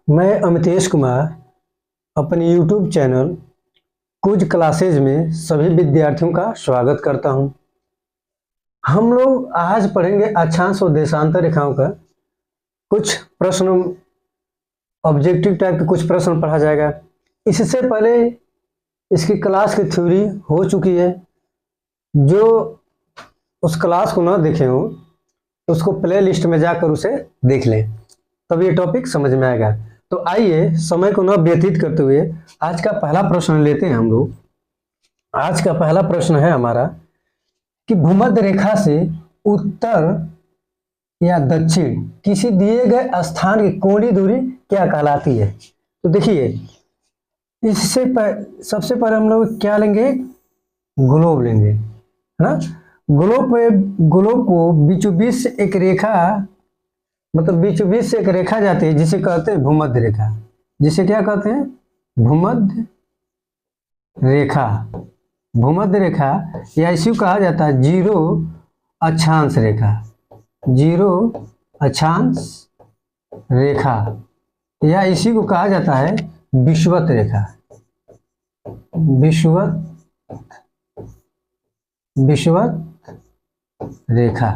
मैं अमितेश कुमार अपने YouTube channel कुछ क्लासेज में सभी विद्यार्थियों का स्वागत करता हूं। हम लोग आज पढ़ेंगे अक्षांश और देशांतर रेखाओं का कुछ प्रश्न, ऑब्जेक्टिव टाइप के कुछ प्रश्न पढ़ा जाएगा। इससे पहले इसकी क्लास की थ्योरी हो चुकी है। जो उस क्लास को ना देखे हो उसको प्ले लिस्ट में जाकर उसे देख लें, तब ये टॉपिक समझ में आएगा। तो आइए समय को न व्यतीत करते हुए आज का पहला प्रश्न लेते हैं हम लोग। आज का पहला प्रश्न है हमारा कि भूमध्य रेखा से उत्तर या दक्षिण किसी दिए गए स्थान की कोणीय दूरी क्या कहलाती है। तो देखिए, इससे सबसे पहले हम लोग क्या लेंगे, ग्लोब लेंगे, है ना। ग्लोब को बीचों बीच से एक रेखा, मतलब बीचों बीच से एक रेखा जाती है जिसे कहते हैं भूमध्य रेखा। जिसे क्या कहते हैं, भूमध्य रेखा। भूमध्य रेखा या इसी को कहा जाता है जीरो अक्षांश रेखा। जीरो अक्षांश रेखा या इसी को कहा जाता है विषुवत रेखा। विषुवत रेखा,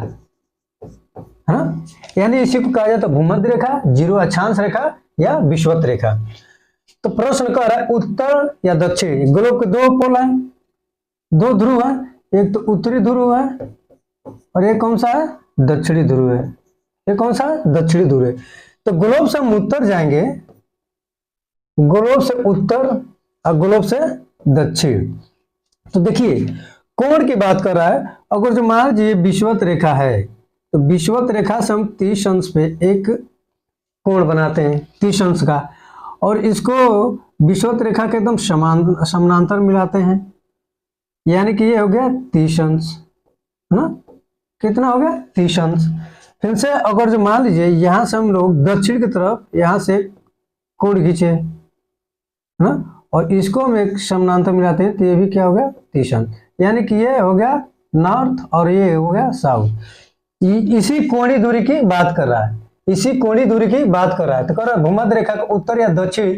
है ना। यानी इसी को कहा जाता है भूमध्य रेखा, जीरो अक्षांश रेखा या विषुवत रेखा। तो प्रश्न कह रहा है उत्तर या दक्षिण। ग्लोब के दो पोल हैं, दो ध्रुव है, एक तो उत्तरी ध्रुव है और एक कौन सा है, दक्षिणी ध्रुव है। ये कौन सा है, दक्षिणी ध्रुव है। तो ग्लोब से हम उत्तर जाएंगे, ग्लोब से उत्तर और ग्लोब से दक्षिण। तो देखिए, कोण की बात कर रहा है। अगर जो मान लीजिए विषुवत रेखा है तो विषुवत रेखा से हम 30 अंश पे एक कोण बनाते हैं, 30 अंश का, और इसको विषुवत रेखा के एकदम समानांतर मिलाते हैं, यानी कि ये हो गया 30 अंश, है ना। कितना हो गया, 30 अंश। फिर से अगर जो मान लीजिए यहाँ से हम लोग दक्षिण की तरफ यहाँ से कोण खींचे, है ना, और इसको हम एक समानांतर मिलाते हैं, तो ये भी क्या हो गया, 30 अंश। यानी कि ये हो गया नॉर्थ और ये हो गया साउथ। इसी कोणीय दूरी की बात कर रहा है, इसी कोणीय दूरी की बात कर रहा है। तो कह रहा है भूमध्य रेखा का उत्तर या दक्षिण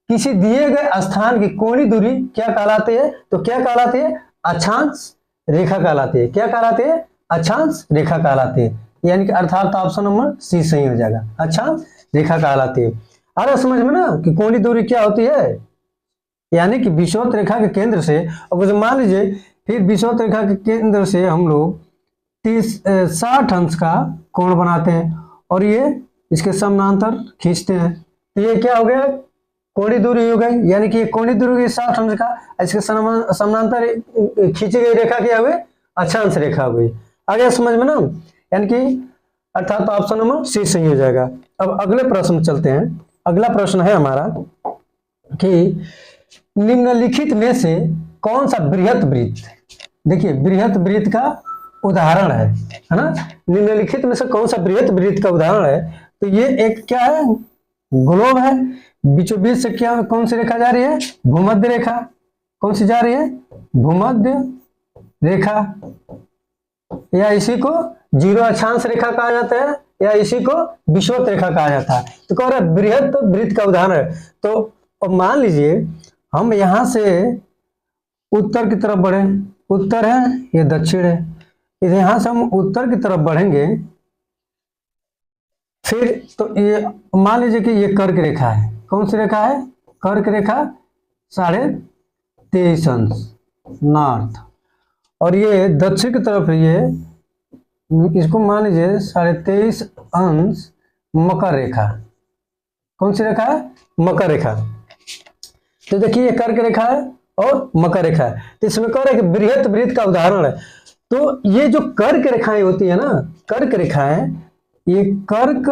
किसी दिए गए स्थान की कोणीय दूरी क्या कहलाती है। तो क्या कहलाती है, अक्षांश रेखा कहलाती है। क्या कहलाती है, अक्षांश रेखा कहलाती है। यानी कि अर्थात ऑप्शन नंबर सी सही हो जाएगा, अक्षांश रेखा कहलाती है। आ रहा समझ में ना कि कोणीय दूरी क्या होती है। यानी कि विषुवत रेखा के केंद्र से, अगर मान लीजिए फिर विषुवत रेखा के केंद्र से हम लोग 60 अंश का कोण बनाते हैं और ये इसके समानांतर खींचते हैं, तो ये क्या हो गया, कोणीय दूरी हो गई। यानी कि ये कोणीय दूरी 60 अंश का, इसके समानांतर खींची गई रेखा क्या हुई, अक्षांश रेखा हो गई। आ गया समझ में ना। यानी कि अर्थात ऑप्शन नंबर सी सही हो जाएगा। अब अगले प्रश्न चलते हैं। अगला प्रश्न है हमारा कि निम्नलिखित में से कौन सा बृहत वृत्त, देखिए बृहत वृत्त का उदाहरण है ना। निम्नलिखित में से कौन सा बृहत वृत्त का उदाहरण है। तो ये एक क्या है, ग्लोब है। बीचों बीच से क्या, कौन सी रेखा जा रही है, भूमध्य रेखा। कौन सी जा रही है, भूमध्य रेखा, या इसी को जीरो अक्षांश रेखा कहा जाता है, या इसी को विषुवत रेखा कहा जाता है। तो कह रहा है बृहत वृत्त का उदाहरण है। तो मान लीजिए हम यहां से उत्तर की तरफ बढ़े, उत्तर है, ये दक्षिण है। यहां से हम उत्तर की तरफ बढ़ेंगे, फिर तो ये मान लीजिए कि ये कर्क रेखा है। कौन सी रेखा है, कर्क रेखा, 23.5 अंश नॉर्थ, और ये दक्षिण की तरफ, ये इसको मान लीजिए 23.5 अंश मकर रेखा। कौन सी रेखा है, मकर रेखा। तो देखिए ये कर्क रेखा है और मकर रेखा है। तो इसमें कह रहा है कि बृहत वृत्त का उदाहरण है। तो ये जो कर्क रेखाएं होती है ना, कर्क रेखाएं, ये कर्क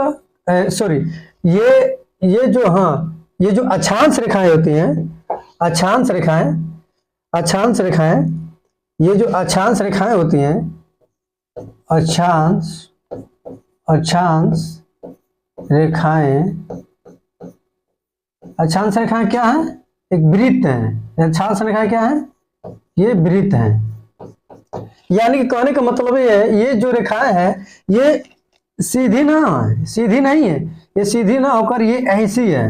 सॉरी ये जो, हाँ, ये जो अक्षांश रेखाएं होती हैं, अक्षांश रेखाएं, अक्षांश रेखाएं, ये जो अक्षांश रेखाएं होती हैं, अक्षांश रेखाएं, अक्षांश रेखाएं क्या है, एक वृत्त है। अक्षांश रेखाएं क्या है, ये वृत्त है। यानी कि कहने का मतलब ये है, ये जो रेखाएं हैं ये सीधी ना, सीधी नहीं है, ये सीधी ना होकर ये ऐसी है।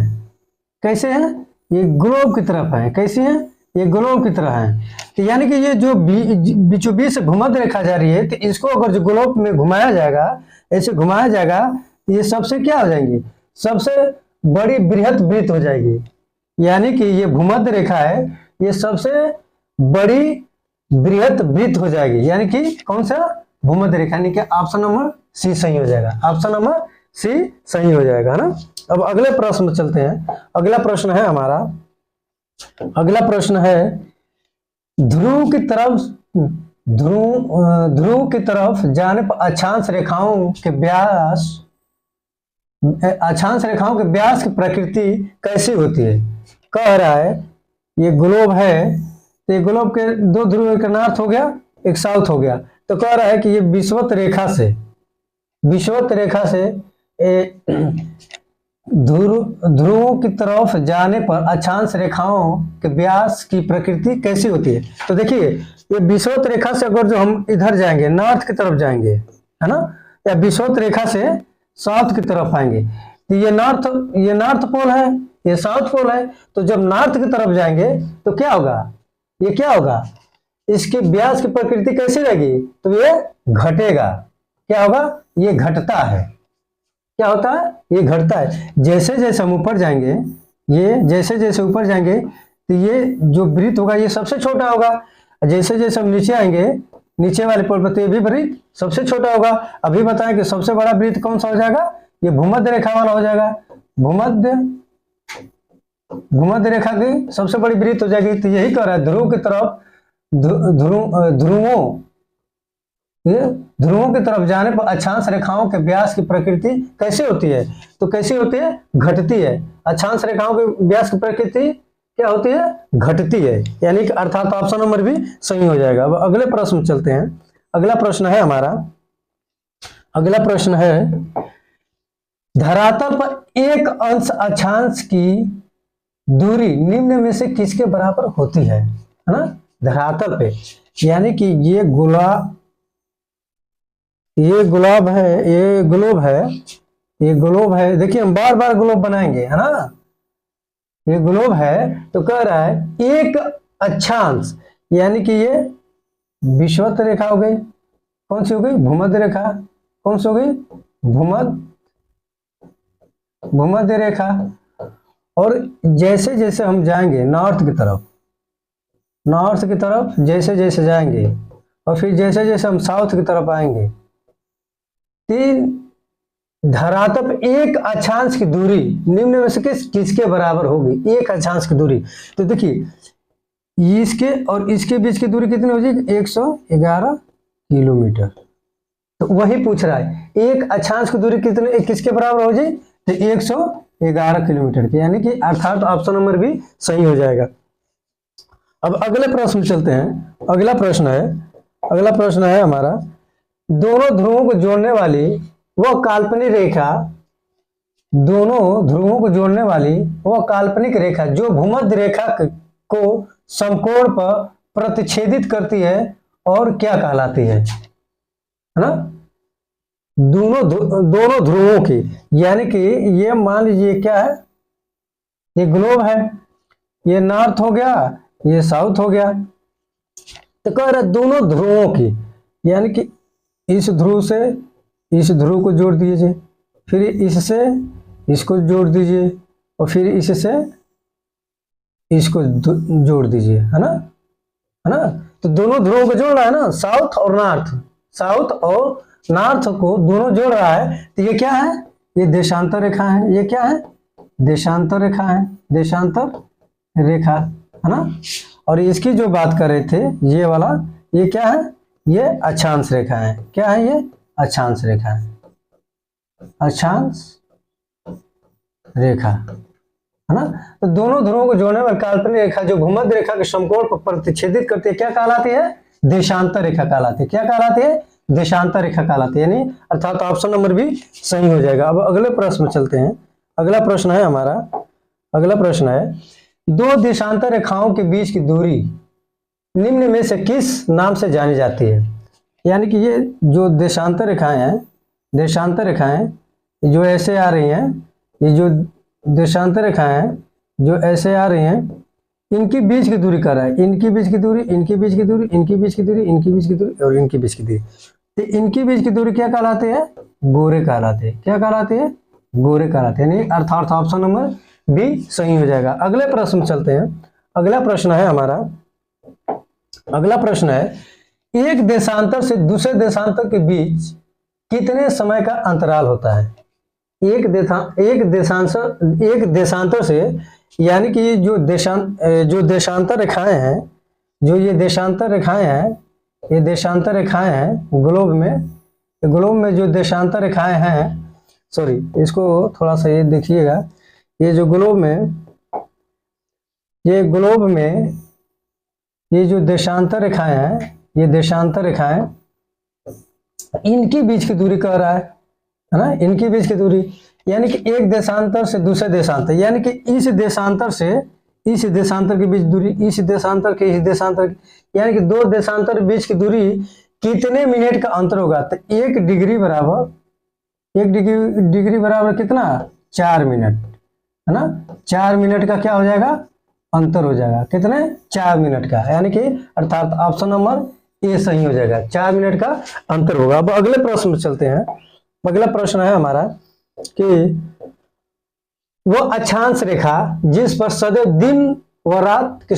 कैसे है? ये ग्लोब की तरफ है। कैसी है? ये ग्लोब की तरह है। तो यानी कि ये जो बीचों बीच से भूमध्य रेखा जा रही है, तो इसको अगर जो ग्लोब में घुमाया जाएगा, ऐसे घुमाया जाएगा, तो ये सबसे क्या हो जाएंगी? सबसे बड़ी बृहत वृत्त हो जाएगी। यानी कि ये भूमध्य रेखा है, ये सबसे बड़ी बृहत वृत्त हो जाएगी। यानी कि कौन सा? भूमध्य रेखा। यानी कि ऑप्शन नंबर सी सही हो जाएगा। ऑप्शन नंबर सी सही हो जाएगा ना। अब अगले प्रश्न में चलते हैं। अगला प्रश्न है हमारा, अगला प्रश्न है ध्रुव की तरफ, ध्रुव की तरफ जाने पर अक्षांश रेखाओं के व्यास, अक्षांश रेखाओं के व्यास की प्रकृति कैसी होती है? कह रहा है ये ग्लोब है, तो ये ग्लोब के दो ध्रुव, एक नॉर्थ हो गया, एक साउथ हो गया। तो कह रहा है कि ये विषुवत रेखा से, विषुवत रेखा से ध्रुवों की तरफ जाने पर अक्षांश रेखाओं के व्यास की प्रकृति कैसी होती है? तो देखिए, ये विषुवत रेखा से अगर जो हम इधर जाएंगे, नॉर्थ की तरफ जाएंगे, है ना, या विषुवत रेखा से साउथ की तरफ आएंगे, तो ये नॉर्थ पोल है, ये साउथ पोल है। तो जब नॉर्थ की तरफ जाएंगे तो क्या होगा? ये क्या होगा? इसके व्यास की प्रकृति कैसी रहेगी? तो ये घटेगा। क्या होगा? ये घटता है। क्या होता है? ये घटता है। जैसे जैसे हम ऊपर जाएंगे, ये जैसे जैसे ऊपर जाएंगे, तो ये जो वृत्त होगा ये सबसे छोटा होगा। जैसे जैसे हम नीचे आएंगे, नीचे वाले पोल पर, तो ये भी वृत्त सबसे छोटा होगा। अभी बताएं कि सबसे बड़ा वृत्त कौन सा हो जाएगा? ये भूमध्य रेखा वाला हो जाएगा। भूमध्य रेखा की सबसे बड़ी वृत्त हो जाएगी। तो यही कह रहा है, ध्रुव की तरफ, ध्रुवों की तरफ जाने पर अक्षांश रेखाओं के व्यास की प्रकृति कैसे होती है? तो कैसी होती है? घटती है। अक्षांश रेखाओं के व्यास की प्रकृति क्या होती है? घटती है। यानी कि अर्थात ऑप्शन नंबर भी सही हो जाएगा। अब अगले प्रश्न में चलते हैं। अगला प्रश्न है हमारा, अगला प्रश्न है धरातल पर एक अंश अक्षांश की दूरी निम्न में से किसके बराबर होती है ना? धरातल पे, यानी कि ये गुलाब है, ये ग्लोब है, ये ग्लोब है। देखिए हम बार बार ग्लोब बनाएंगे, है ना। ये ग्लोब है, तो कह रहा है एक अक्षांश, यानी कि ये विषुवत रेखा हो गई। कौन सी हो गई? भूमध्य रेखा। कौन सी हो गई? भूमध्य रेखा। और जैसे जैसे हम जाएंगे नॉर्थ की तरफ, नॉर्थ की तरफ जैसे जैसे जाएंगे, और फिर जैसे जैसे हम साउथ की तरफ आएंगे, तीन धरातल पर एक अक्षांश की दूरी निम्न में से किसके बराबर होगी? एक अक्षांश की दूरी। तो देखिए इसके और इसके बीच की दूरी कितनी हो जाएगी? 111 किलोमीटर। तो वही पूछ रहा है, एक अक्षांश की दूरी कितने, किसके बराबर हो जाए? तो 111 किलोमीटर की। यानी कि अर्थात ऑप्शन नंबर भी सही हो जाएगा। अब अगले प्रश्न में चलते हैं। अगला प्रश्न है हमारा, दोनों ध्रुवों को जोड़ने वाली वह काल्पनिक रेखा, दोनों ध्रुवों को जोड़ने वाली वह काल्पनिक रेखा जो भूमध्य रेखा को समकोण पर प्रतिच्छेदित करती है और क्या कहलाती है ना? दोनों ध्रुवों की, यानी कि ये मान लीजिए क्या है, ये ग्लोब है, ये नॉर्थ हो गया, ये साउथ हो गया। तो कह रहा है दोनों ध्रुवों की, यानी कि इस ध्रुव से इस ध्रुव को जोड़ दीजिए, फिर इससे इसको जोड़ दीजिए, और फिर इससे इसको जोड़ दीजिए, है ना, है ना। तो दोनों ध्रुवों को जोड़ रहा है ना, साउथ और नॉर्थ, साउथ और नॉर्थ को दोनों जोड़ रहा है। तो ये क्या है? ये देशांतर रेखा है। ये क्या है? देशांतर रेखा है, देशांतर रेखा, है ना। और इसकी जो बात कर रहे थे, ये वाला, ये क्या है? ये अक्षांश रेखा है। क्या है? ये अक्षांश रेखा है, अक्षांश रेखा, है ना। तो दोनों ध्रुवों को जोड़ने वाली काल्पनिक रेखा जो भूमध्य रेखा के समकोण पर प्रतिच्छेदित करती है, क्या कहलाती है? देशांतर रेखा कहलाती है। क्या कहलाती है? देशांतर रेखा कहलाती है। यानी अर्थात ऑप्शन नंबर भी सही हो जाएगा। अब अगले प्रश्न में चलते हैं। अगला प्रश्न है हमारा, अगला प्रश्न है दो देशांतर रेखाओं के बीच की दूरी निम्न में से किस नाम से जानी जाती है? यानी कि ये जो देशांतर रेखाएं हैं, देशांतर रेखाएं जो ऐसे आ रही हैं, ये जो देशांतर रेखाएं हैं जो ऐसे आ रही हैं, इनकी बीच की दूरी कर रहा है, इनकी बीच की दूरी, इनकी बीच की दूरी, इनकी बीच की दूरी, इनकी बीच की दूरी और इनकी बीच की दूरी। तो इनकी बीच की दूरी क्या कहलाते हैं? गोरे कहलाते हैं। क्या कहलाते हैं? गोरे कहलाते हैं। यानी अर्थात ऑप्शन नंबर बी सही हो जाएगा। अगले प्रश्न में चलते हैं। अगला प्रश्न है हमारा, अगला प्रश्न है, एक देशांतर से दूसरे देशांतर के बीच कितने समय का अंतराल होता है? एक देशांतर से, यानी कि जो देशांतर रेखाएं हैं, जो ये देशांतर रेखाएं हैं, ये देशांतर रेखाएं हैं ग्लोब में जो देशांतर रेखाएं हैं, सॉरी इसको थोड़ा सा ये देखिएगा, ये जो ग्लोब में ये जो देशांतर रेखाएं हैं, ये देशांतर रेखाएं, इनकी बीच की दूरी कह रहा है ना, इनकी बीच की दूरी, यानी कि एक देशांतर से दूसरे देशांतर, यानी कि इस देशांतर से इस देशांतर के बीच दूरी, इस देशांतर के इस देशांतर की, यानी कि दो देशांतर के बीच की दूरी कितने मिनट का अंतर होगा? तो 1 डिग्री बराबर कितना? 4 मिनट, है ना। 4 मिनट का क्या हो जाएगा? अंतर हो जाएगा। कितने? 4 मिनट का, यानी कि अर्थात ऑप्शन नंबर ए सही हो जाएगा। 4 मिनट का अंतर होगा। अब अगले प्रश्न में चलते हैं। अगला प्रश्न है हमारा कि वो अक्षांश रेखा जिस पर सदैव दिन व रात की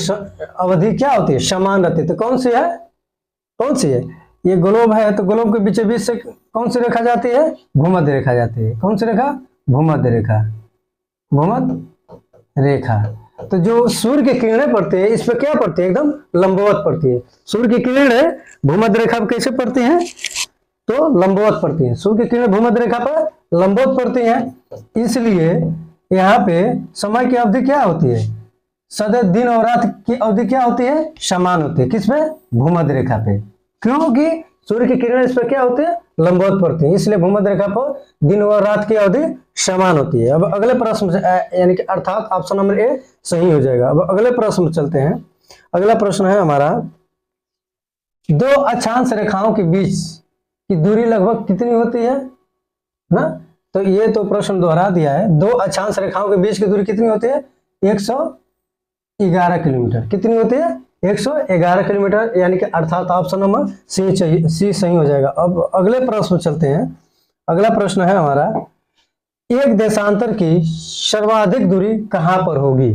अवधि क्या होती है? समान रहती है। तो कौन सी है? कौन सी है? ये ग्लोब है, तो ग्लोब के बीच बीच से कौन सी रेखा जाती है? भूमध्य रेखा जाती है। कौन सी रेखा? भूमध्य रेखा। भूमध्य रेखा। तो जो सूर्य की किरणें पड़ती है, इस पर क्या पड़ती है? एकदम लंबवत पड़ती है। सूर्य की किरणें भूमध्य रेखा पर कैसे पड़ती हैं? तो लंबवत पड़ती हैं। सूर्य की किरणें भूमध्य रेखा पर लंबवत पड़ती हैं, इसलिए यहाँ पे समय की अवधि क्या होती है? सदैव दिन और रात की अवधि क्या होती है? समान होती है। किस पे? भूमध्य रेखा पे। क्योंकि सूर्य की किरणें इस पर क्या होती है? लंबवत पड़ती है, इसलिए भूमध्य रेखा पर दिन और रात की अवधि समान होती है। अब अगले प्रश्न से, यानी कि अर्थात ऑप्शन नंबर ए सही हो जाएगा। अब अगले प्रश्न में चलते हैं। अगला प्रश्न है हमारा, दो अक्षांश रेखाओं के बीच की दूरी लगभग कितनी होती है ना? तो ये तो प्रश्न दोहरा दिया है। दो अक्षांश रेखाओं के बीच की दूरी कितनी होती है? 111 किलोमीटर। कितनी होती है? 111 किलोमीटर, यानी कि अर्थात ऑप्शन नंबर सी सही हो जाएगा। अब अगले प्रश्न चलते हैं। अगला प्रश्न है हमारा, एक देशांतर की सर्वाधिक दूरी कहां पर होगी?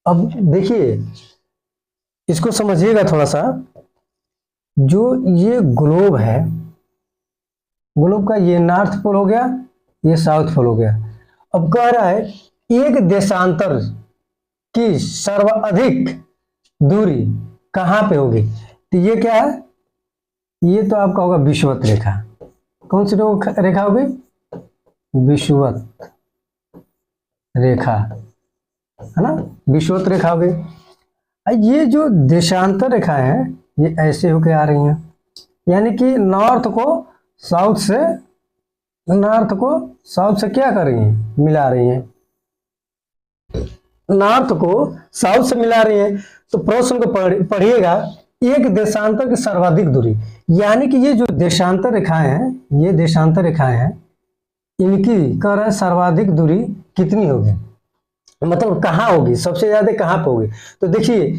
अब देखिए, इसको समझिएगा थोड़ा सा। जो ये ग्लोब है, ग्लोब का ये नॉर्थ पोल हो गया, ये साउथ पोल हो गया। अब कह रहा है एक देशांतर की सर्वाधिक दूरी कहां पे होगी? तो ये क्या है? ये तो आपका होगा विषुवत रेखा। कौन सी रेखा होगी? विषुवत रेखा, है ना, विषुवत रेखा होगी। ये जो देशांतर रेखाएं हैं, ये ऐसे होके आ रही हैं, यानी कि नॉर्थ को साउथ से क्या कर रही हैं? मिला रही हैं। नॉर्थ को साउथ से मिला रही हैं। तो प्रश्न को पढ़िएगा, एक देशांतर की सर्वाधिक दूरी, यानी कि ये जो देशांतर रेखाएं हैं, ये देशांतर रेखाएं हैं, इनकी कह रहा है सर्वाधिक दूरी कितनी होगी, मतलब कहाँ होगी, सबसे ज्यादा कहाँ पे होगी? तो देखिए,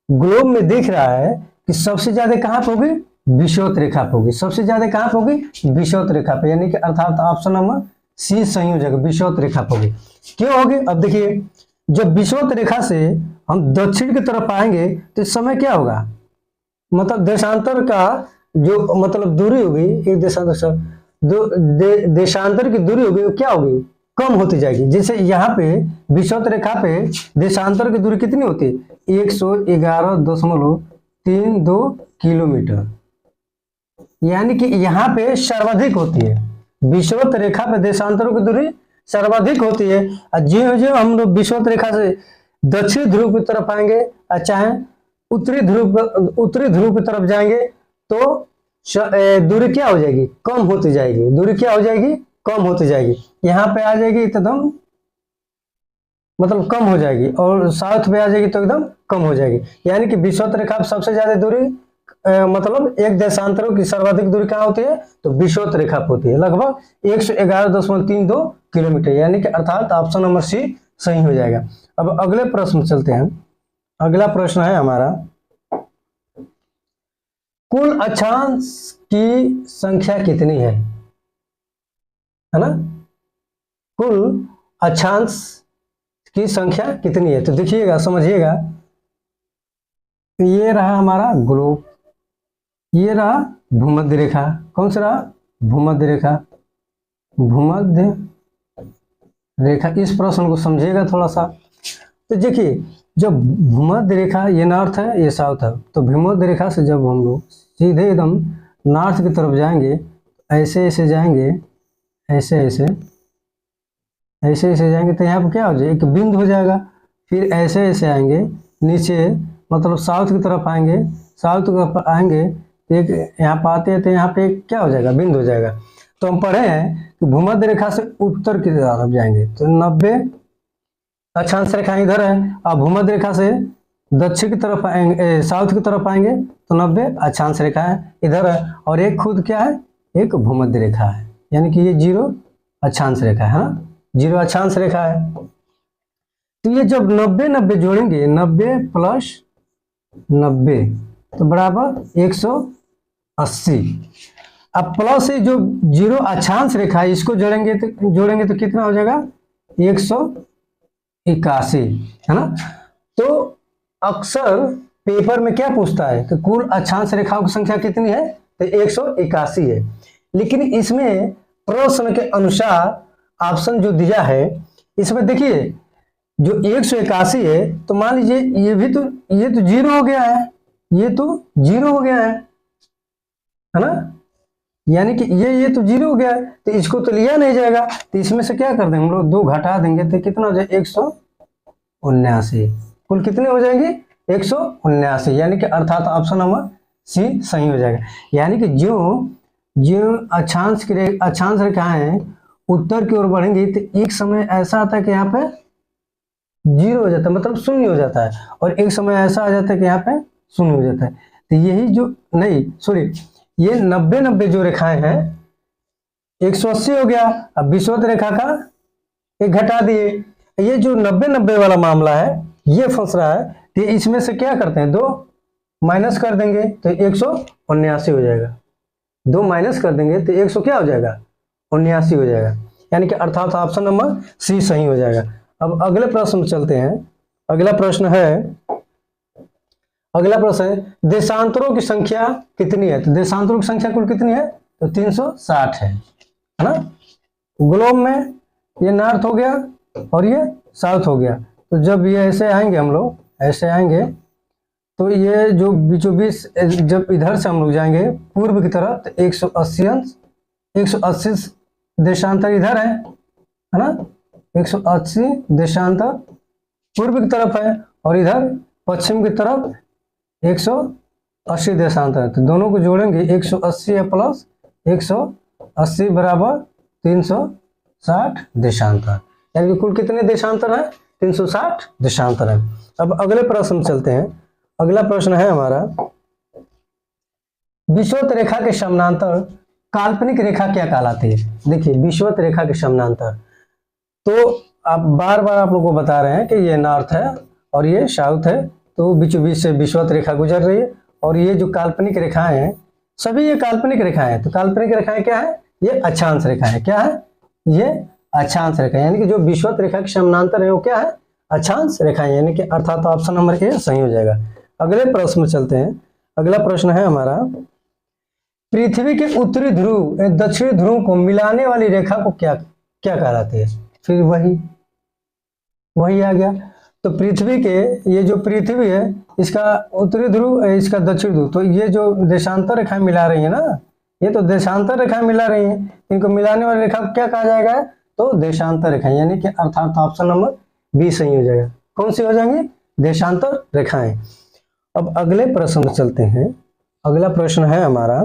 ग्लोब में दिख रहा है कि सबसे ज्यादा कहाँ पे होगी? विषुवत रेखा पे होगी। सबसे ज्यादा कहाँ पे होगी? विषुवत रेखा पे, यानी कि अर्थात ऑप्शन नंबर सी सही हो जाएगा, विषुवत रेखा पे होगी। क्यों होगी? अब देखिए, जब विषुवत रेखा से हम दक्षिण की तरफ आएंगे तो इस समय क्या होगा? मतलब देशांतर का जो मतलब दूरी होगी, एक देशांतर से देशांतर की दूरी होगी, क्या होगी? कम होती जाएगी। जैसे यहाँ पे विषुवत रेखा पे देशांतर की दूरी कितनी होती है? 111.32 किलोमीटर, यानी कि यहाँ पे सर्वाधिक होती है। विषुवत रेखा पे देशांतरों की दूरी सर्वाधिक होती है। और जो हम लोग विषुवत रेखा से दक्षिण ध्रुव की तरफ आएंगे, चाहे उत्तरी ध्रुव की तरफ जाएंगे, तो दूरी क्या हो जाएगी? कम होती जाएगी। दूरी क्या हो जाएगी? कम होती जाएगी। यहाँ पे आ जाएगी एकदम मतलब कम हो जाएगी, और साउथ पे आ जाएगी तो एकदम कम हो जाएगी। यानी कि विषुवत रेखा सबसे ज्यादा दूरी मतलब एक देशांतरों की सर्वाधिक दूरी कहाँ होती है, तो विषुवत रेखा पे होती है, लगभग 111.32 किलोमीटर, यानी कि अर्थात ऑप्शन नंबर सी सही हो जाएगा। अब अगले प्रश्न चलते हैं। अगला प्रश्न है हमारा, कुल अक्षांश की संख्या कितनी है ना? कुल अक्षांश की संख्या कितनी है? तो देखिएगा, समझिएगा, ये रहा हमारा ग्लोब, ये रहा भूमध्य रेखा। कौन सा रहा? भूमध्य रेखा। भूमध्य रेखा, इस प्रश्न को समझिएगा थोड़ा सा। तो देखिए, जब भूमध्य रेखा, ये नॉर्थ है, ये साउथ है, तो भूमध्य रेखा से जब हम लोग सीधे एकदम नॉर्थ की तरफ जाएंगे, ऐसे ऐसे जाएंगे, ऐसे ऐसे ऐसे ऐसे जाएंगे, तो यहाँ पर क्या हो जाएगा, एक बिंदु हो जाएगा। फिर ऐसे ऐसे आएंगे नीचे, मतलब साउथ की तरफ आएंगे, साउथ की तरफ आएंगे, एक यहाँ पर आते हैं तो यहाँ पे क्या हो जाएगा, बिंदु हो जाएगा। तो हम पढ़े हैं कि भूमध्य रेखा से उत्तर की तरफ जाएंगे तो 90 अक्षांश रेखा इधर है, और भूमध्य रेखा से दक्षिण की तरफ आएंगे, साउथ की तरफ आएंगे तो 90 अक्षांश रेखा है इधर है, और एक खुद क्या है, एक भूमध्य रेखा है, यानी कि ये 0 अक्षांश रेखा है ना, 0 अक्षांश रेखा है। तो ये जब 90-90 जोड़ेंगे, 90 प्लस 90 तो बराबर 180। अब प्लस से जो 0 अक्षांश रेखा है इसको जोड़ेंगे तो कितना हो जाएगा, 181, है ना। तो अक्सर पेपर में क्या पूछता है कि कुल अक्षांश रेखाओं की संख्या कितनी है, तो 181 है। लेकिन इसमें प्रश्न के अनुसार ऑप्शन जो दिया है, इसमें देखिए जो 181 है, तो मान लीजिए ये तो 0 हो गया है, ये तो 0 हो गया है ना, यानी कि ये तो 0 हो गया है, तो इसको तो लिया नहीं जाएगा। तो इसमें से क्या कर देंगे हम लोग, 2 घटा देंगे तो कितना हो जाएगा, 179। कुल कितने हो जाएंगे, 179, यानी कि अर्थात ऑप्शन नंबर सी सही हो जाएगा। यानी कि जो अक्षांश रेखाएं उत्तर की ओर बढ़ेंगी तो एक समय ऐसा आता है कि यहाँ पे 0 हो जाता है, मतलब शून्य हो जाता है, और एक समय ऐसा आ जाता है कि यहाँ पे शून्य हो जाता है। तो यही जो नहीं सॉरी ये 90-90 जो रेखाएं हैं, 180 हो गया, अब विषुवत रेखा का एक घटा दिए। ये जो 90-90 वाला मामला है ये फंस रहा है, तो इसमें से क्या करते हैं, 2 माइनस कर देंगे तो 179 हो जाएगा, 2 माइनस कर देंगे तो 100 क्या हो जाएगा, 79 हो जाएगा, यानी कि अर्थात ऑप्शन नंबर सी सही हो जाएगा। अब अगले प्रश्न में चलते हैं। अगला प्रश्न है देशांतरों की संख्या कितनी है? तो देशांतरों की संख्या कुल कितनी है, तो 360 है ना। ग्लोब में ये नॉर्थ हो गया और ये साउथ हो गया, तो जब ये ऐसे आएंगे, हम लोग ऐसे आएंगे, तो ये जो बीचों बीच जब इधर से हम लोग जाएंगे पूर्व की तरफ, तो 180 देशांतर इधर है ना, 180 देशांतर पूर्व की तरफ है, और इधर पश्चिम की तरफ 180 देशांतर है। तो दोनों को जोड़ेंगे, 180 है प्लस 180 बराबर 360 देशांतर, यानी कि कुल कितने देशांतर है, 360 देशांतर है। अब अगले प्रश्न चलते हैं। अगला प्रश्न है हमारा, विषुवत रेखा के समानांतर काल्पनिक रेखा क्या कहलाती है? देखिए, विषुवत रेखा के समानांतर, तो आप बार बार आप लोगों को बता रहे हैं कि ये नॉर्थ है और ये साउथ है, तो बीचों बीच से विषुवत रेखा गुजर रही है, और ये जो काल्पनिक रेखाएं हैं सभी ये काल्पनिक रेखाएं हैं। तो काल्पनिक रेखाएं क्या है, ये अक्षांश रेखा है। क्या है, ये अक्षांश रेखा, यानी कि जो विषुवत रेखा के समानांतर है वो क्या है, अक्षांश रेखाएं, यानी कि अर्थात ऑप्शन नंबर ए सही हो जाएगा। अगले प्रश्न में चलते हैं। अगला प्रश्न है हमारा, पृथ्वी के उत्तरी ध्रुव दक्षिणी ध्रुव को मिलाने वाली रेखा को क्या कहलाती है? फिर वही आ गया। तो पृथ्वी के, ये जो पृथ्वी है इसका उत्तरी ध्रुव, इसका दक्षिण ध्रुव, तो ये जो देशांतर रेखाएं मिला रही है ना, ये तो देशांतर रेखाएं मिला रही है, इनको मिलाने वाली रेखा को क्या कहा जाएगा, तो देशांतर रेखाएं, यानी कि अर्थात ऑप्शन नंबर बी सही हो जाएगा। कौन सी हो जाएंगी, देशांतर रेखाएं। अब अगले प्रश्न में चलते हैं। अगला प्रश्न है हमारा,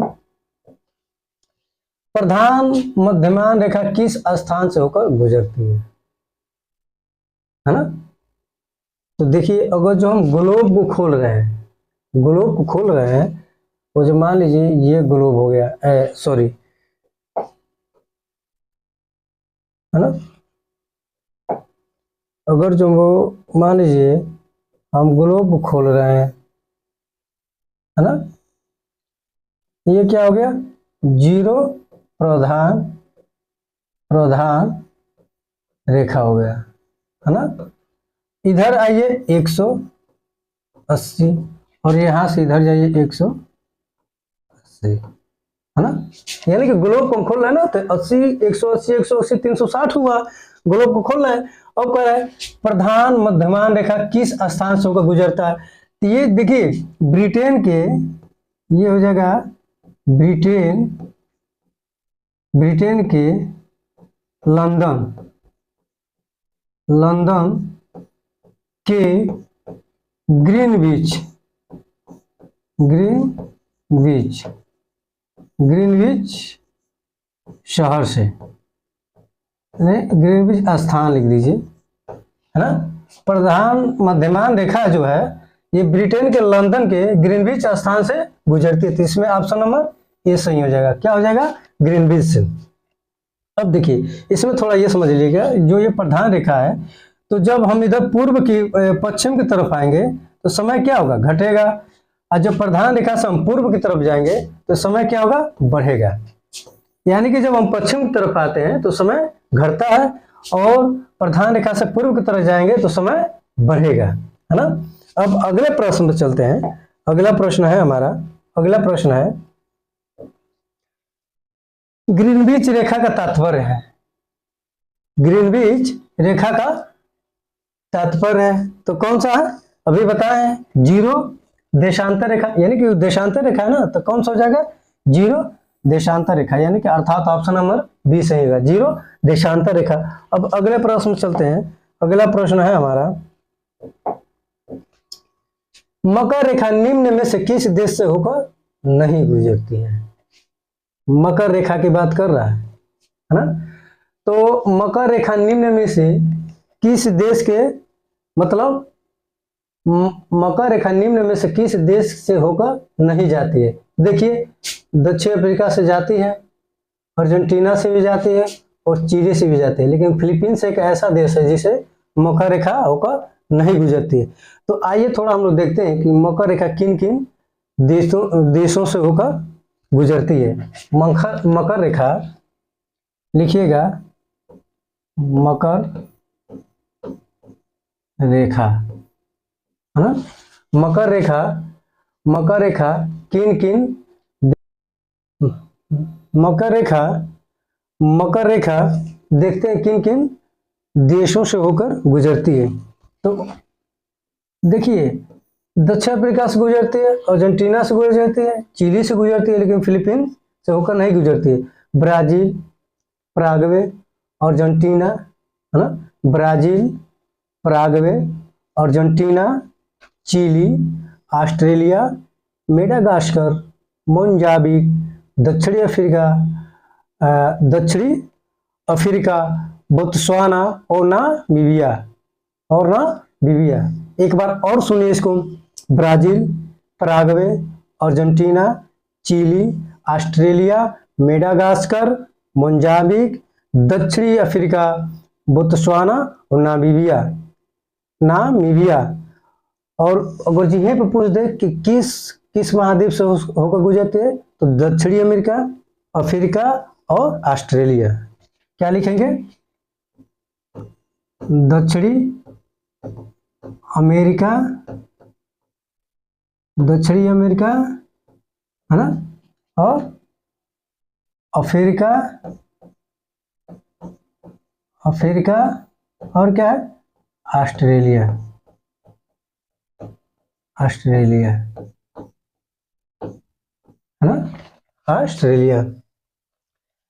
प्रधान मध्यमान रेखा किस स्थान से होकर गुजरती है ना। तो देखिए, अगर जो हम ग्लोब को खोल रहे हैं वो जो मान लीजिए ये ग्लोब हो गया, सॉरी, है ना। अगर जो वो मान लीजिए हम ग्लोब खोल रहे हैं, है ना, ये क्या हो गया, जीरो प्रधान प्रधान रेखा हो गया, है ना। इधर आइए 180 और यहाँ से इधर जाइए 180, है ना। यानी कि ग्लोब को हम खोल रहे हैं ना, तो 80 180 180 360 हुआ, ग्लोब को खोल रहे हैं। अब कह रहा है प्रधान मध्यमान रेखा किस स्थान से होकर गुजरता है। तो ये देखिए ब्रिटेन के, ये हो जाएगा ब्रिटेन, ब्रिटेन के लंदन, लंदन के ग्रीनविच, ग्रीनविच, ग्रीनविच शहर से, ग्रीनविच स्थान लिख दीजिए, है ना। प्रधान मध्यमान रेखा जो है ये ब्रिटेन के लंदन के ग्रीनविच स्थान से गुजरती है। तो इसमें ऑप्शन नंबर ए सही हो जाएगा। क्या हो जाएगा, ग्रीनविच से। अब देखिए इसमें थोड़ा ये समझ लीजिएगा, जो ये प्रधान रेखा है, तो जब हम इधर पूर्व की पश्चिम की तरफ आएंगे तो समय क्या होगा, घटेगा। और जब प्रधान रेखा से हम पूर्व की तरफ जाएंगे तो समय क्या होगा, बढ़ेगा। यानी कि जब हम पश्चिम की तरफ आते हैं तो समय घटता है, और प्रधान रेखा से पूर्व की तरफ जाएंगे तो समय बढ़ेगा, है ना। अब अगले प्रश्न पर चलते हैं। अगला प्रश्न है हमारा, अगला प्रश्न है ग्रीनविच रेखा का तात्पर्य है, ग्रीनविच रेखा का तात्पर्य है तो कौन सा है, अभी बताए, जीरो देशांतर रेखा, यानी कि देशांतर रेखा है ना, तो कौन सा हो जाएगा, जीरो देशांतर रेखा, यानी कि अर्थात ऑप्शन नंबर बी सही होगा, जीरो देशांतर रेखा। अब अगले प्रश्न चलते हैं। अगला प्रश्न है हमारा मकर रेखा निम्न में से किस देश से होकर नहीं गुजरती है। मकर रेखा की बात कर रहा है ना। तो मकर रेखा निम्न में से किस देश के, मतलब मकर रेखा निम्न में से किस देश से होकर नहीं जाती है। देखिए दक्षिण अफ्रीका से जाती है, अर्जेंटीना से भी जाती है और चिली से भी जाती है, लेकिन फिलीपींस एक ऐसा देश है जिसे मकर रेखा होकर नहीं गुजरती है। तो आइए थोड़ा हम लोग देखते हैं कि मकर रेखा किन किन देशों से होकर गुजरती है। मकर रेखा लिखिएगा, मकर रेखा, है ना। मकर रेखा, मकर रेखा किन किन, मकर रेखा, मकर रेखा देखते हैं किन किन देशों से होकर गुजरती है। तो देखिए दक्षिण अफ्रीका से गुजरती है, अर्जेंटीना से गुजरती है, चिली से गुजरती है, लेकिन फिलीपींस से होकर नहीं गुजरती है। ब्राजील, पराग्वे, अर्जेंटीना, है ना, Brazil, Paraguay, Argentina, Chile, Australia, Madagascar, Mozambique, दक्षिणी अफ्रीका, बोत्सवाना और नामीबिया, और नामीबिया। एक बार और सुनिए इसको, Brazil, Paraguay, Argentina, Chile, Australia, Madagascar, Mozambique, दक्षिणी अफ्रीका, बोत्सवाना और नामीबिया, नामीबिया। और अगर जी यहीं पर पूछ दे कि किस महाद्वीप से होकर गुजरते हैं, तो दक्षिणी अमेरिका, अफ्रीका और ऑस्ट्रेलिया। क्या लिखेंगे, दक्षिणी अमेरिका, दक्षिणी अमेरिका, है ना, और अफ्रीका, अफ्रीका और क्या है, ऑस्ट्रेलिया, ऑस्ट्रेलिया, है ना, ऑस्ट्रेलिया।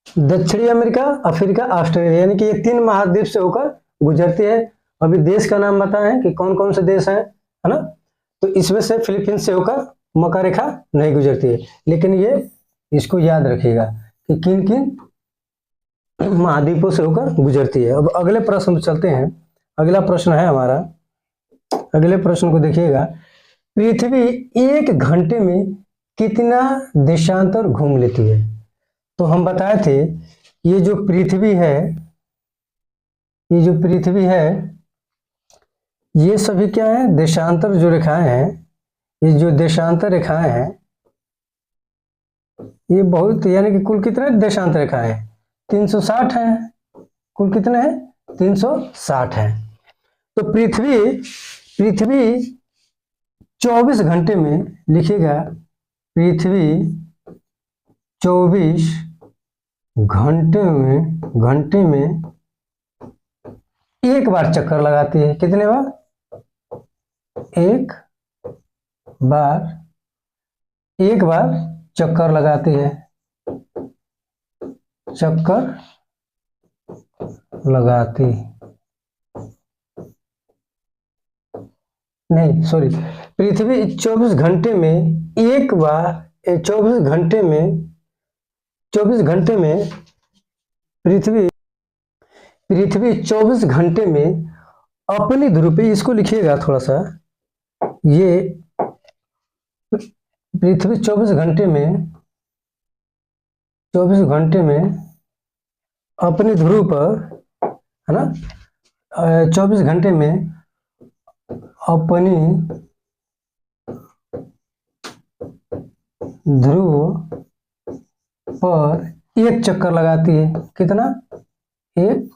दक्षिणी अमेरिका, अफ्रीका, ऑस्ट्रेलिया, यानी कि ये तीन महाद्वीप से होकर गुजरती है। अभी देश का नाम बताएं कि कौन कौन से देश हैं, है ना। तो इसमें से फिलीपींस से होकर मकर रेखा नहीं गुजरती है, लेकिन ये इसको याद रखिएगा कि किन किन महाद्वीपों से होकर गुजरती है। अब अगले प्रश्न पर चलते हैं। अगला प्रश्न है हमारा, अगले प्रश्न को देखिएगा, पृथ्वी एक घंटे में कितना देशांतर घूम लेती है? तो हम बताए थे ये जो पृथ्वी है, ये जो पृथ्वी है, ये सभी क्या है? देशांतर जो रेखाएं हैं, ये जो देशांतर रेखाएं हैं, ये बहुत, यानी कि कुल कितने देशांतर रेखाएं हैं? 360 है। कुल कितने हैं? 360 है। तो पृथ्वी 24 घंटे में, लिखिएगा, पृथ्वी 24 घंटे में एक बार चक्कर लगाती है। कितने बार? एक बार चक्कर लगाती है। चक्कर लगाती नहीं, सॉरी, पृथ्वी 24 घंटे में एक बार, 24 घंटे में पृथ्वी 24 घंटे में अपनी ध्रुव पे, इसको लिखिएगा थोड़ा सा, ये पृथ्वी 24 घंटे में अपनी ध्रुव पर, है ना, 24 घंटे में अपनी ध्रुव पर एक चक्कर लगाती है। कितना? एक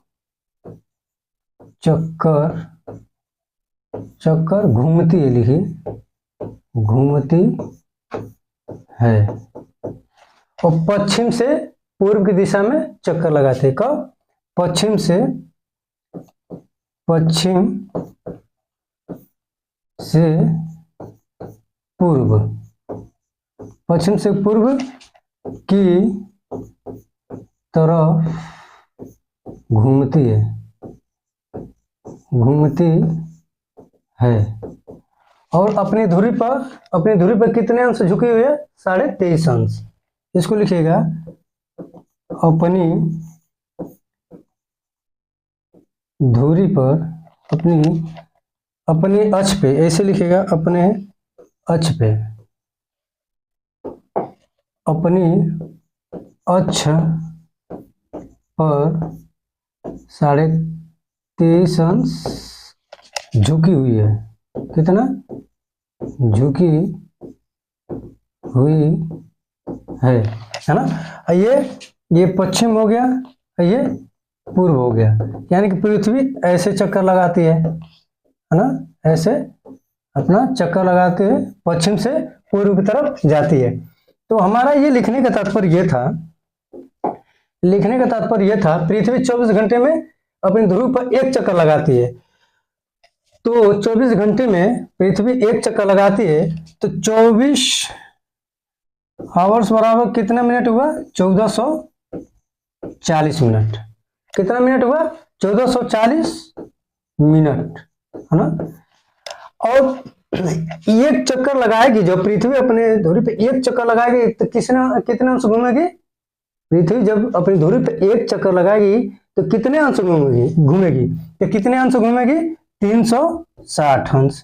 चक्कर घूमती है, लिखिए, घूमती है। और पश्चिम से पूर्व की दिशा में चक्कर लगाते हैं। कब? पश्चिम से पूर्व की तरफ घूमती है। और अपनी धुरी पर कितने अंश झुकी हुई है? 23.5 अंश। इसको लिखिएगा, अपनी धुरी पर, अपनी अक्ष पे, ऐसे लिखिएगा, अपने अक्ष पे, अपनी अक्ष पर 23.5 अंश झुकी हुई है। कितना? झुकी हुई है ना। ये पश्चिम हो गया, ये पूर्व हो गया। यानी कि पृथ्वी ऐसे चक्कर लगाती है ना, ऐसे अपना चक्कर लगाते हुए पश्चिम से पूर्व की तरफ जाती है। तो हमारा ये लिखने का तात्पर्य ये था, पृथ्वी 24 घंटे में अपनी ध्रुव पर एक चक्कर लगाती है। तो 24 घंटे में पृथ्वी एक चक्कर लगाती है, तो 24 आवर्स बराबर कितना मिनट हुआ? 1440 मिनट। कितना मिनट हुआ? 1440 मिनट, है ना। और एक चक्कर लगाएगी, जो पृथ्वी अपने धुरी पे एक चक्कर लगाएगी, तो कितने अंश घूमेगी? पृथ्वी जब अपनी धुरी पे एक चक्कर लगाएगी तो कितने अंश घूमेगी? तो कितने अंश घूमेगी? 360 अंश।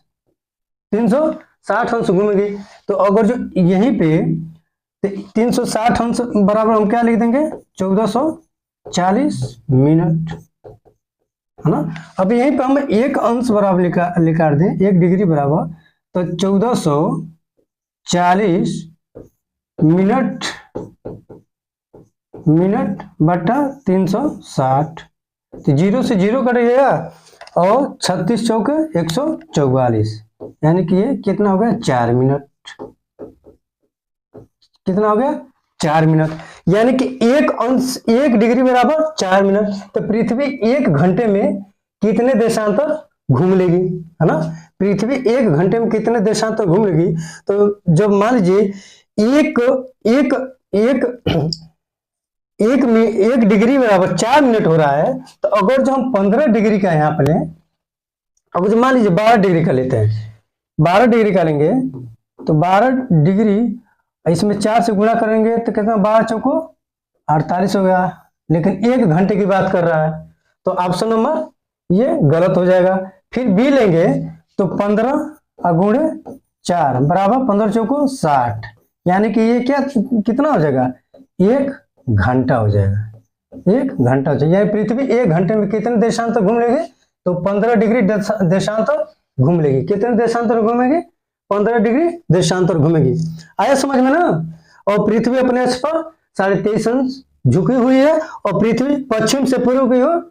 360 अंश घूमेगी। तो अगर जो यहीं पे 360 अंश बराबर हम क्या लिख देंगे? 1440 मिनट, है ना। अब यहीं पे हम एक अंश बराबर निकाल दें, 1 डिग्री बराबर, तो 1440 मिनट बटा 360, तो 0 से 0 कटेगा और 36 चौके 144, यानी कि ये कितना हो गया? 4 मिनट। कितना हो गया? 4 मिनट। यानी कि एक अंश, 1 डिग्री बराबर 4 मिनट। तो पृथ्वी 1 घंटे में कितने देशांतर घूम लेगी, है ना। पृथ्वी 1 घंटे में कितने देशांतर घूम लेगी? तो जब मान लीजिए एक डिग्री बराबर 4 मिनट हो रहा है, तो अगर जो हम 15 डिग्री का यहाँ पे लें, अगर जो मान लीजिए 12 डिग्री का लेते हैं, 12 डिग्री का लेंगे, तो 12 डिग्री इसमें 4 से गुणा करेंगे तो कितना? 12 चौको 48 हो गया। लेकिन 1 घंटे की बात कर रहा है, तो ऑप्शन नंबर ये गलत हो जाएगा। फिर बी लेंगे तो 15 गुणे 4 बराबर 15 चौको 60, यानी कि ये क्या कितना हो जाएगा, 1 घंटा हो जाएगा, 1 घंटा हो जाएगा। यानी पृथ्वी 1 घंटे में कितने देशांतर घूम लेगी, तो 15 डिग्री देशांतर घूम लेगी। कितने देशांतर घूमेगी, 15 डिग्री देशांतर घूमेगी। आया समझ में ना। और पृथ्वी अपने अक्ष पर 23.5 अंश झुकी हुई है और पृथ्वी पश्चिम से पूर्व की ओर,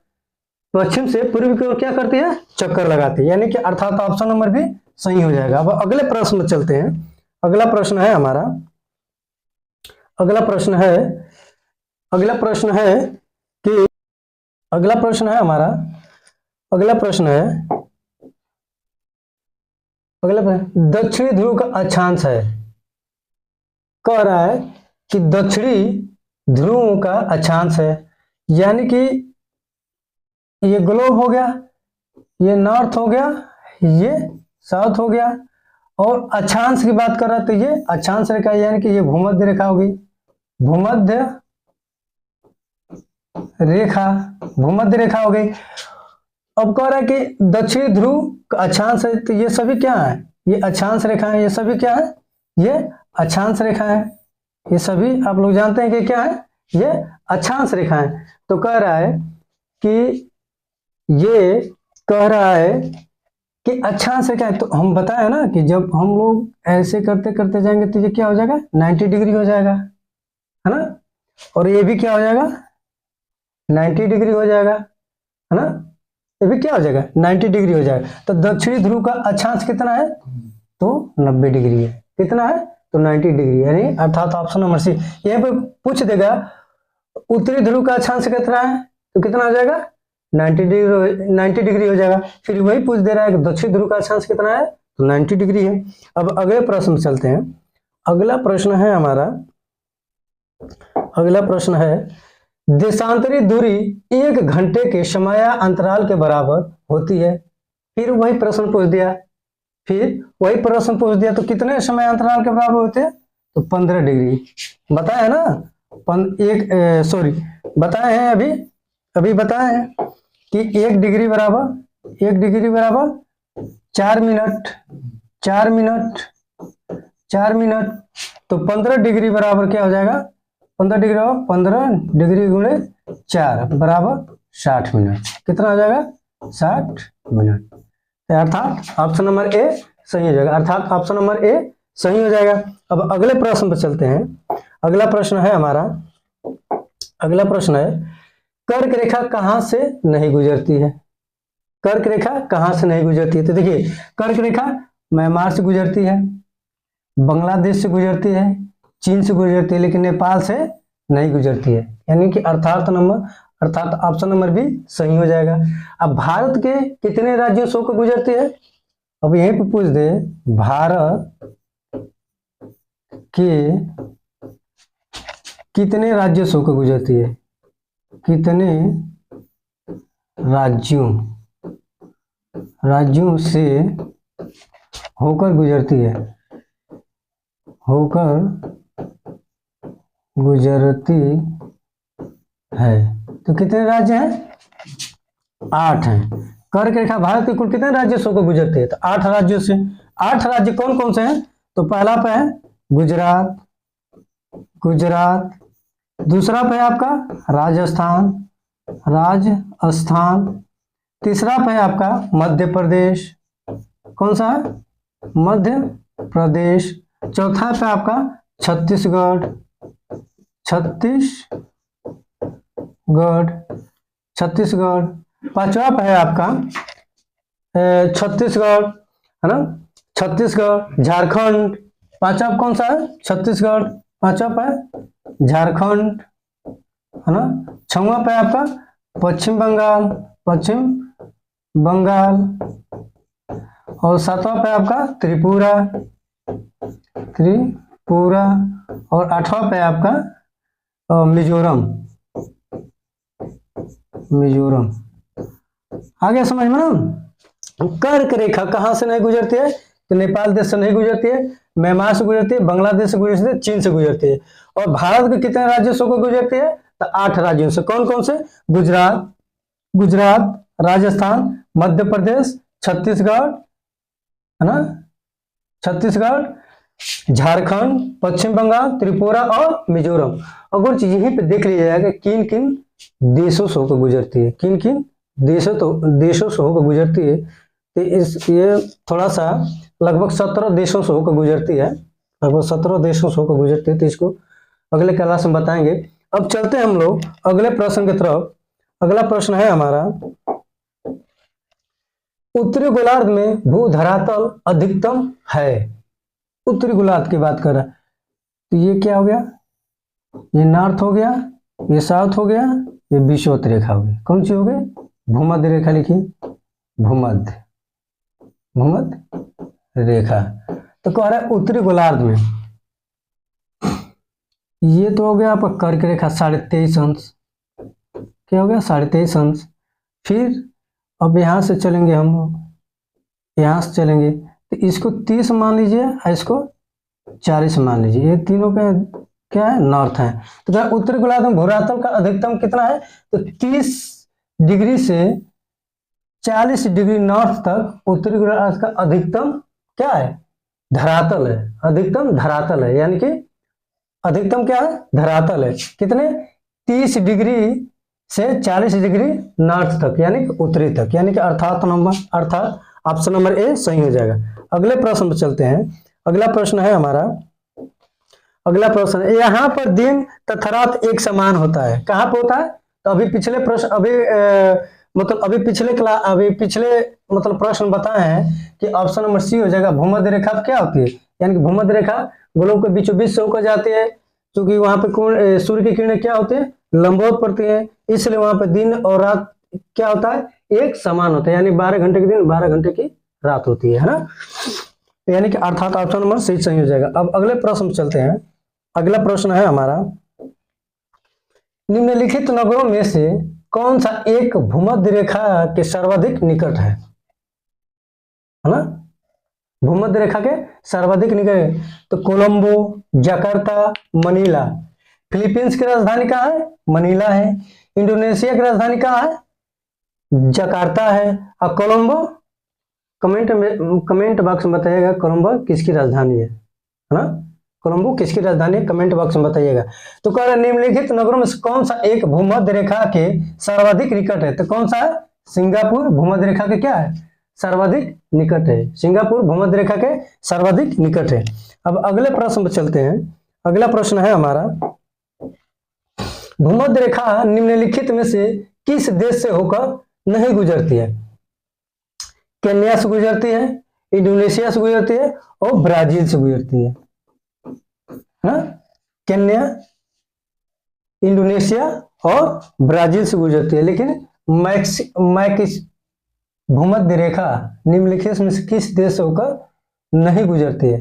पश्चिम से पूर्व की ओर क्या करती है, चक्कर लगाती है। यानी कि अर्थात ऑप्शन नंबर भी सही हो जाएगा। अब अगले प्रश्न में चलते हैं। अगला प्रश्न है हमारा, अगला प्रश्न है कि अगला प्रश्न है हमारा, अगला प्रश्न है, दक्षिणी ध्रुव का अक्षांश है। कह रहा है कि दक्षिणी ध्रुवों का अक्षांश है, यानी कि ये ग्लोब हो गया, ये नॉर्थ हो गया, ये साउथ हो गया। और अक्षांश की बात कर रहा है तो ये अक्षांश रेखा, यानी कि ये भूमध्य रेखा होगी, भूमध्य रेखा, भूमध्य रेखा हो गई। अब कह रहा है कि दक्षिणी ध्रुव का अक्षांश है, तो ये सभी क्या है, ये अक्षांश रेखा है, ये सभी क्या है, ये अक्षांश रेखा है। ये सभी आप लोग जानते हैं कि क्या है, ये अक्षांश रेखा है। तो कह रहा है कि ये कह रहा है कि अक्षांश रेखा है। तो हम बताए ना कि जब हम लोग ऐसे करते करते जाएंगे तो ये क्या हो जाएगा, 90 डिग्री हो जाएगा, है ना। और ये भी क्या हो जाएगा, 90 डिग्री हो जाएगा, है ना। ये भी क्या हो जाएगा, 90 डिग्री हो जाएगा। तो दक्षिणी ध्रुव का अक्षांश कितना है, तो 90 डिग्री है। कितना है, तो 90 डिग्री, यानी अर्थात ऑप्शन नंबर सी। यहाँ पे पूछ देगा उत्तरी ध्रुव का अक्षांश कितना है, तो कितना हो जाएगा, 90 डिग्री हो जाएगा। फिर वही पूछ दे रहा है कि दक्षिण ध्रुव का अक्षांश कितना है, तो 90 डिग्री है। अब अगले प्रश्न में चलते हैं। अगला प्रश्न है हमारा, अगला प्रश्न है देशांतरी दूरी 1 घंटे के समय अंतराल के बराबर होती है। फिर वही प्रश्न पूछ दिया, तो कितने समय अंतराल के बराबर होते हैं, तो 15 डिग्री बताया ना। बताए हैं अभी बताए हैं कि 1 डिग्री बराबर 4 मिनट, 4 मिनट। तो 15 डिग्री बराबर क्या हो जाएगा, 15 डिग्री गुणे 4 बराबर 60 मिनट। कितना हो जाएगा, 60 मिनट। अर्थात ऑप्शन नंबर ए सही हो जाएगा, अर्थात ऑप्शन नंबर ए सही हो जाएगा। अब अगले प्रश्न पर चलते हैं। अगला प्रश्न है हमारा, अगला प्रश्न है कर्क रेखा कहां से नहीं गुजरती है। कर्क रेखा कहां से नहीं गुजरती है, तो देखिए कर्क रेखा म्यांमार से गुजरती है, बांग्लादेश से गुजरती है, चीन से गुजरती है, लेकिन नेपाल से नहीं गुजरती है। यानी कि अर्थात ऑप्शन नंबर भी सही हो जाएगा। अब भारत के कितने राज्यों से होकर गुजरती है, अब यहीं पे पूछ दे भारत के कितने राज्यों से होकर गुजरती है, कितने राज्यों से होकर गुजरती है, तो कितने राज्य हैं, 8 हैं। कर्क रेखा भारत के कुल कितने राज्यों से होकर गुजरती है, तो 8 राज्यों से। 8 राज्य कौन कौन से हैं, तो पहला पे है गुजरात, दूसरा पे है आपका राजस्थान, तीसरा पे है आपका मध्य प्रदेश, कौन सा है, मध्य प्रदेश, चौथा पे आपका छत्तीसगढ़, पांचवा पे है आपका छत्तीसगढ़, है ना, छत्तीसगढ़, झारखंड, पांचवा कौन सा है, छत्तीसगढ़, पांचवा पे झारखंड, है ना, छठवां पे आपका पश्चिम बंगाल, और सातवां पे आपका त्रिपुरा, और 8वां पे आपका मिजोरम। आगे समझ में ना। कर्क रेखा कहां से नहीं गुजरती है, तो नेपाल देश से नहीं गुजरती है, म्यांमार से गुजरती है, बांग्लादेश से गुजरती है, चीन से गुजरती है। और भारत के कितने राज्यों से गुजरती है, तो 8 राज्यों से। कौन कौन से, गुजरात, राजस्थान, मध्य प्रदेश, छत्तीसगढ़, है ना, झारखंड, पश्चिम बंगाल, त्रिपुरा और मिजोरम। अगर यहीं पे देख लिया जाएगा किन किन देशों से होकर गुजरती है, किन किन देशों से होकर गुजरती है, तो ये थोड़ा सा लगभग 17 देशों से होकर गुजरती है, लगभग 17 देशों से होकर गुजरती है। तो इसको अगले क्लास में बताएंगे। अब चलते हैं हम लोग अगले प्रश्न की तरफ। अगला प्रश्न है हमारा, उत्तरी गोलार्ध में भू धरातल अधिकतम है। उत्तरी गोलार्ध की बात कर रहा है, तो ये क्या हो गया, ये नॉर्थ हो गया, ये साउथ हो गया, ये विषुवत रेखा हो गई। कौन सी हो गई, भूमध्य रेखा लिखिए, भूमध्य रेखा। तो कह रहा है उत्तरी गोलार्ध में, ये तो हो गया आपका कर्क रेखा 23.5 अंश, क्या हो गया 23.5 अंश। फिर अब यहां से चलेंगे हम लोग, यहां से चलेंगे तो इसको 30 मान लीजिए और इसको 40 मान लीजिए, ये तीनों का क्या है, नॉर्थ है। तो क्या उत्तरी गोलार्ध में भूरातल का अधिकतम कितना है, तो 30 डिग्री से 40 डिग्री नॉर्थ तक उत्तरी गोलार्ध का अधिकतम क्या है, धरातल है, अधिकतम धरातल है, यानी कि अधिकतम क्या है, धरातल है। कितने, 30 डिग्री से 40 डिग्री नॉर्थ तक, यानी कि उत्तरी तक, यानी कि अर्थात ऑप्शन नंबर ए सही हो जाएगा। अगले प्रश्न पर चलते हैं। अगला प्रश्न है हमारा, अगला प्रश्न, यहाँ पर दिन तथा रात एक समान होता है, कहाँ पे होता है, तो अभी पिछले प्रश्न अभी पिछले प्रश्न बताए हैं कि ऑप्शन नंबर सी हो जाएगा। भूमध्य रेखा क्या होती है, यानी कि भूमध्य रेखा गोलों के बीचों बीच से होकर जाती है, क्योंकि वहां पे सूर्य की किरणें क्या होती है, लंबवत पड़ती है, इसलिए वहां पे दिन और रात क्या होता है, एक समान होता है, यानी 12 घंटे के दिन 12 घंटे की रात होती है ना, यानी कि अर्थात ऑप्शन नंबर सही हो जाएगा। अब अगले प्रश्न में चलते हैं। अगला प्रश्न है हमारा, निम्नलिखित नगरों में से कौन सा एक भूमध्य रेखा के सर्वाधिक निकट है ना, भूमध्य रेखा के सर्वाधिक निकट है, तो कोलंबो, जकार्ता, मनीला। फिलीपींस की राजधानी कहाँ है, मनीला है। इंडोनेशिया की राजधानी कहाँ है, जकार्ता है। और कोलंबो, कमेंट बॉक्स में बताइएगा कोलंबो किसकी राजधानी है ना, कोलंबो किसकी राजधानी है, कमेंट बॉक्स में बताइएगा। तो कह रहे निम्नलिखित नगरों में से कौन सा एक भूमध्य रेखा के सर्वाधिक निकट है, तो कौन सा है, सिंगापुर भूमध्य रेखा के क्या है, सर्वाधिक निकट है, सिंगापुर भूमध्य रेखा के सर्वाधिक निकट है। अब अगले प्रश्न पर चलते हैं। अगला प्रश्न है हमारा, भूमध्य रेखा निम्नलिखित में से किस देश से होकर नहीं गुजरती है, केन्या से गुजरती है, इंडोनेशिया से गुजरती है और ब्राजील से गुजरती है, केन्या, इंडोनेशिया और ब्राजील से गुजरती है। लेकिन भूमध्य रेखा निम्नलिखित में से किस देश से होकर नहीं गुजरती है,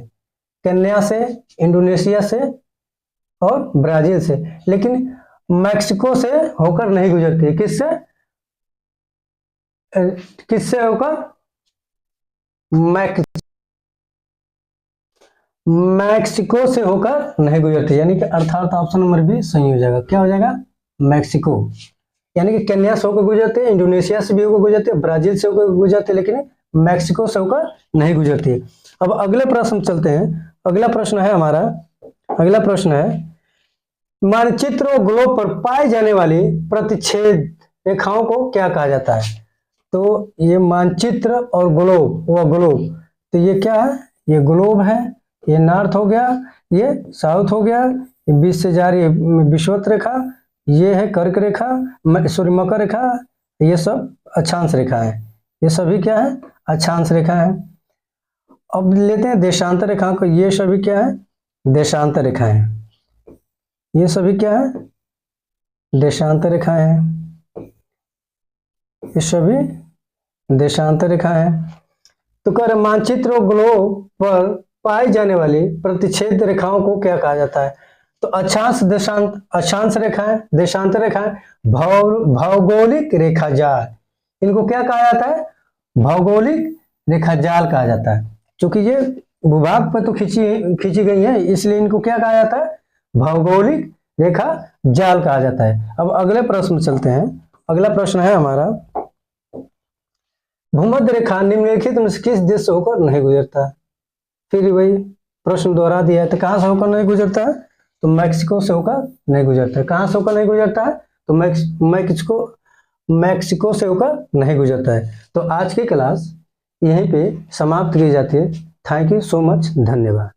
केन्या से, इंडोनेशिया से और ब्राजील से, लेकिन मैक्सिको से होकर नहीं गुजरती है। किससे होकर, मैक्सिको से होकर नहीं गुजरती, यानी कि अर्थात ऑप्शन नंबर बी सही हो जाएगा। क्या हो जाएगा, मैक्सिको, यानी कि केन्या से होकर गुजरते हैं, इंडोनेशिया से भी होकर गुजरते हैं, ब्राजील से होकर गुजरते हैं, लेकिन मैक्सिको से होकर नहीं गुजरती। अब अगले प्रश्न चलते हैं। अगला प्रश्न है हमारा, अगला प्रश्न है, मानचित्र और ग्लोब पर पाई जाने वाली प्रतिच्छेद रेखाओं को क्या कहा जाता है, तो ये मानचित्र और ग्लोब, तो ये क्या है, ये ग्लोब है, ये नॉर्थ हो गया, ये साउथ हो गया, ये बीच से जा रही है विषुवत रेखा, ये है कर्क रेखा, मकर रेखा, ये सब अक्षांश रेखा है, ये सभी क्या है, अक्षांश रेखा है। अब लेते हैं देशांतर रेखा को, ये सभी क्या है, देशांतर रेखा है, ये सभी क्या है, देशांतर रेखा है, ये सभी देशांतर रेखा है। तो कह रहे मानचित्र और ग्लोब पर पाई जाने वाली प्रतिच्छेद रेखाओं को क्या कहा जाता है, तो अक्षांश अक्षांश रेखाएं, देशांतर रेखाएं, भौगोलिक रेखा जाल, इनको क्या कहा जाता है, भौगोलिक रेखा जाल कहा जाता है। क्योंकि ये भूभाग पर तो खींची गई है, इसलिए इनको क्या कहा जाता है, भौगोलिक रेखा जाल कहा जाता है। अब अगले प्रश्न में चलते हैं। अगला प्रश्न है हमारा, भूमध्य रेखा निम्नलिखित में किस देश से होकर नहीं गुजरता, फिर वही प्रश्न दोहरा दिया है, तो कहाँ से होकर नहीं गुजरता है? तो मैक्सिको से होकर नहीं गुजरता है। कहाँ से होकर नहीं गुजरता है? तो मैक्सिको से होकर नहीं गुजरता है। तो आज की क्लास यहीं पे समाप्त की जाती है। थैंक यू सो मच, धन्यवाद।